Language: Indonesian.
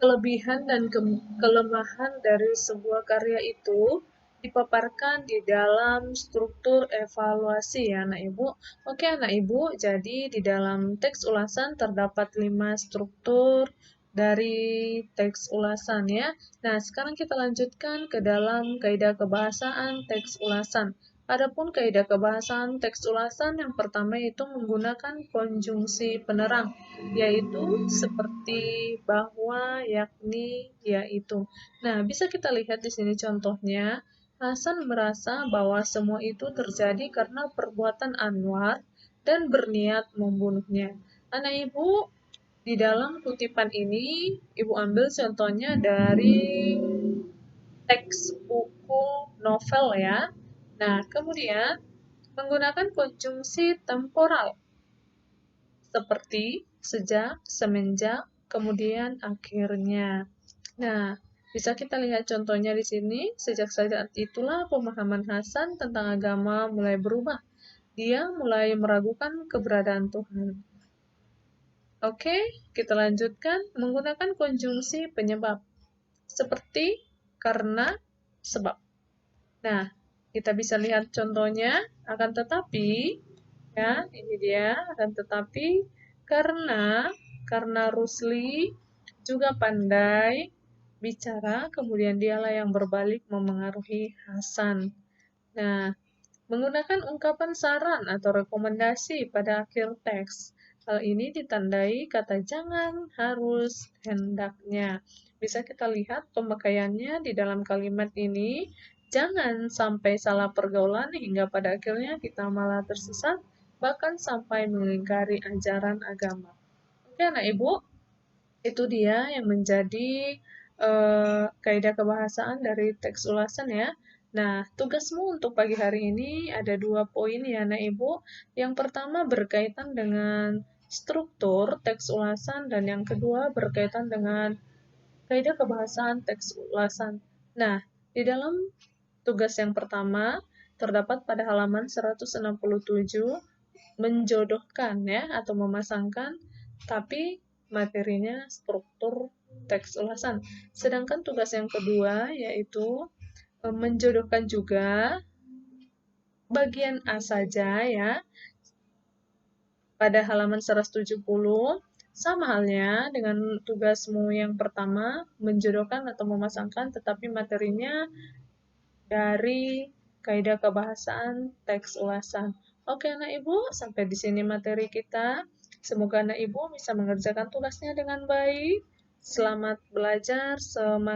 Kelebihan dan kelemahan dari sebuah karya itu dipaparkan di dalam struktur evaluasi ya anak ibu. Oke anak ibu, jadi di dalam teks ulasan terdapat 5 struktur dari teks ulasan ya. Nah, sekarang kita lanjutkan ke dalam kaidah kebahasaan teks ulasan. Adapun kaidah kebahasaan teks ulasan yang pertama itu menggunakan konjungsi penerang, yaitu seperti bahwa, yakni, yaitu. Nah, bisa kita lihat di sini contohnya. Hasan merasa bahwa semua itu terjadi karena perbuatan Anwar dan berniat membunuhnya. Anak ibu, di dalam kutipan ini, ibu ambil contohnya dari teks buku novel ya. Nah, kemudian menggunakan konjungsi temporal seperti sejak, semenjak, kemudian akhirnya. Nah, bisa kita lihat contohnya di sini. Sejak saat itulah pemahaman Hasan tentang agama mulai berubah. Dia mulai meragukan keberadaan Tuhan. Oke, kita lanjutkan menggunakan konjungsi penyebab. Seperti karena, sebab. Nah, kita bisa lihat contohnya, akan tetapi, ya, ini dia, akan tetapi, karena Rusli juga pandai bicara, kemudian dialah yang berbalik memengaruhi Hasan. Nah, menggunakan ungkapan saran atau rekomendasi pada akhir teks. Hal ini ditandai kata jangan, harus, hendaknya. Bisa kita lihat pemakaiannya di dalam kalimat ini. Jangan sampai salah pergaulan hingga pada akhirnya kita malah tersesat, bahkan sampai mengingkari ajaran agama. Oke, anak ibu, itu dia yang menjadi kaidah kebahasaan dari teks ulasan ya. Nah, tugasmu untuk pagi hari ini ada 2 poin ya, anak ibu. Yang pertama berkaitan dengan struktur teks ulasan dan yang kedua berkaitan dengan kaidah kebahasaan teks ulasan. Nah, di dalam tugas yang pertama terdapat pada halaman 167 menjodohkan ya atau memasangkan, tapi materinya struktur teks ulasan. Sedangkan tugas yang kedua yaitu menjodohkan juga bagian A saja ya pada halaman 170. Sama halnya dengan tugasmu yang pertama, menjodohkan atau memasangkan, tetapi materinya dari kaidah kebahasaan teks ulasan. Oke anak ibu, sampai di sini materi kita. Semoga anak ibu bisa mengerjakan tugasnya dengan baik. Selamat belajar, semangat.